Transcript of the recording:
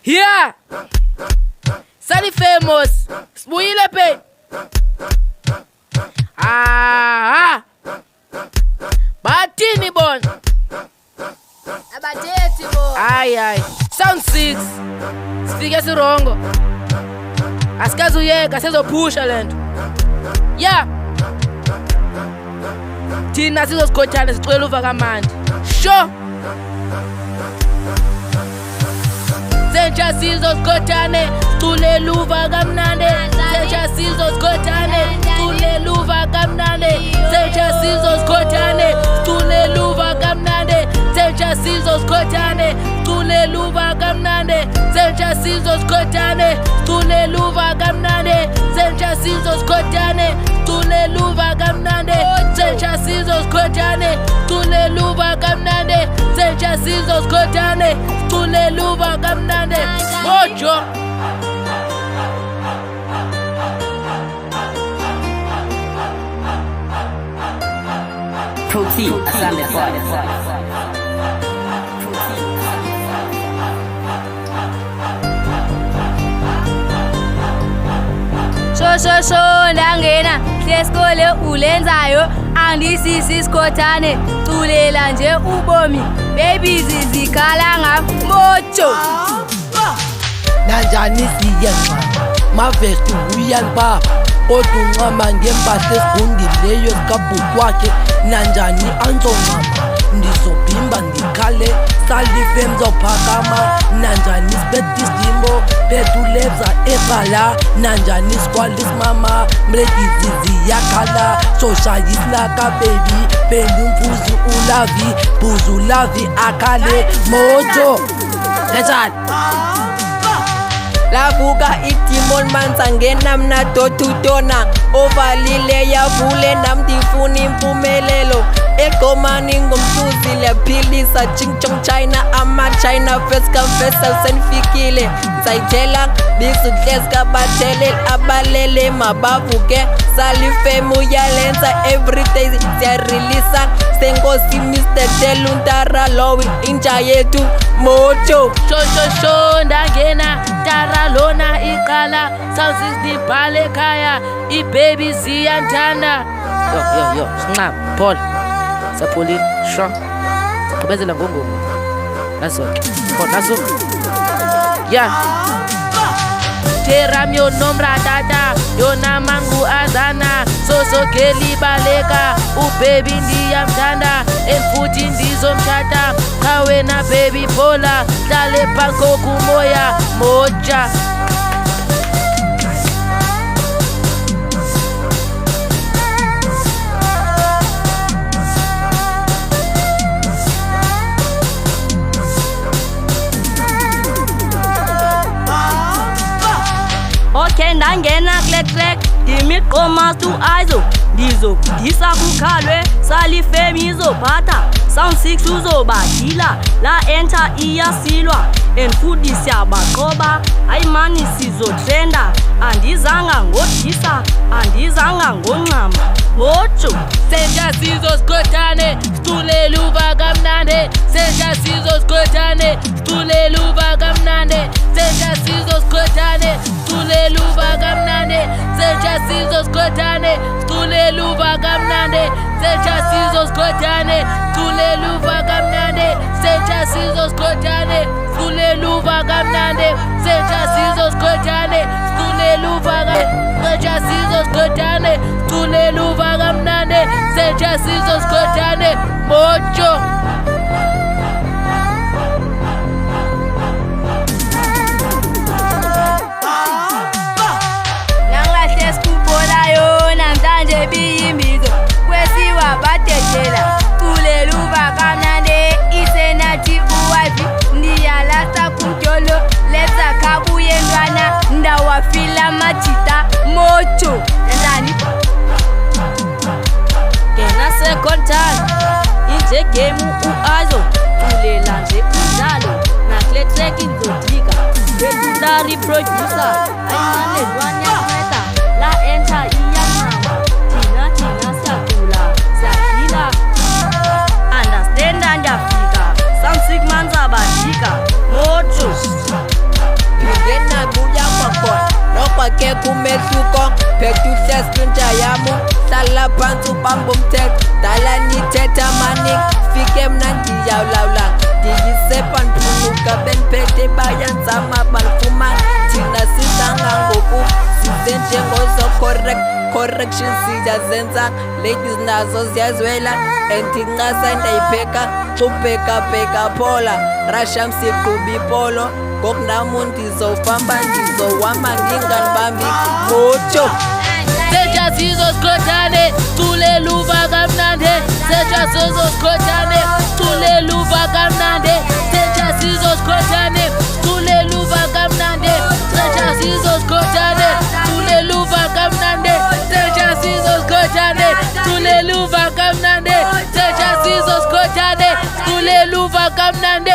Yeah. Sali famous. Sibuyile phe. Bathini bona? Abathethi bona. Hayi. Sound 6. Sifike sirongo. Asikaze uyeka sezophusha lento. Yeah. Thina sizosigothana sicela uva kamandi. Sure. Senja sizosigothane, sicule luva kamnandi. Senja sizosigothane, sicule luva kamnandi. Senja sizosigothane, sicule luva kamnandi. Senja sizosigothane, sicule luva kamnandi. Senja sizosigothane, sicule luva kamnandi. Senja sizosigothane, sicule luva kamnandi. Senja sizosigothane, sicule luva kamnandi. Senja sizosigothane, sicule luva kamnandi. Mojo. Protein, asante sana. Shosho ndangena sesikole ulenzayo andisisi sikhothane culela nje ubomi baby zizikhala ngamojo nanjani siyenza mavesti uyalba kodwa uncama ngempahla esigundileyo sikabhuti wakhe nanjani anzongama ndizobhimba ndikhale salife mzophakama nanjani sibetha isidimbo betuleza eqala nanjani sikwalisimama mledizi ziyakhala soshayisnaka bebi belumfuzi ulavi bhuzulavi akhale mojo kanjani lavuka idimon mansangena mna dotutona ovalile yavule namndifuna impumelelo egomani ngomhluzi liyaphilisa chingchong China ama-China first come first senifikile nsayithela bisuhlezi kabatheleli abalele mabavuke salifemu yalenza everyday siyarelisa senkosi Mr. Teluntara lowi inja yethu mojo Shosho ndangena tara lona iqala South 60 bhale ekhaya ibaby ziyandana yo sincama Paul sapholile sho siqhubezela ngongoma nasoke ya Teramyo nomradada yona mangu azana sosogeli baleka ubaby ndiyamthanda futhi ndizomshada cha wena baby bola dlale phakho kumoya moja okay ndangena kule track imiqoma tu aizo ndizobudisa kukhalwe salifem izophatha sound 6 uzobadila la enter iyasilwa futhi siyabaqoba ayimani sizotrenda andizanga ngodisa andizanga ngoncama mojo Senja sizosigothane sicule luva kamnandi Senja sizosigothane sicule luva kamnandi Senja sizosigothane sicule luva kamnandi Senja sizosigothane sicule luva kamnandi Senja sizosigothane sicule luva kamnandi Senja sizosigothane sicule luva kamnandi Senja sizosigothane sicule luva kamnandi Senja sizosigothane sicule luva kamnandi Senja sizosigothane mojo Nangahle sikubolayo namhlanje biyimbizo kwesiwa badedela cule luva kamnandi isenathi uwifi ndiyalasa kumjolo letsa khabuye ntwana ndawafila majita mojo nanjani ngena second time inje game uazo culela nje umdlalo nakule track indodika betulari producer ayimanelwane yanceda la enter iyancama thina siyacula siyaphila understand ndiyafika some sick manza badika mojo bethuhlesi kwintsha yamo hlala phantsi ubamba umthetho dala nithetha maningi fike mna ndiyawulawula ndiyisepa ndiphunuka beniphethe bayanzama balifumana thina sidanga ngoku size njengozo correction siyazenza ladies nazo ziyazwela andinqasa ndayipheka ubhekabheka phola rasha msigqubi polo ngokunam ndizofamba ndizohamba ndinganibambi motsho Seja sizosikhothane cule luva kamnandi Seja sizosikhothane cule luva kamnandi Seja sizosikhothane cule luva kamnandi Seja sizosikhothane cule luva kamnandi Seja sizosikhothane cule luva kamnandi Seja sizosikhothane cule luva kamnandi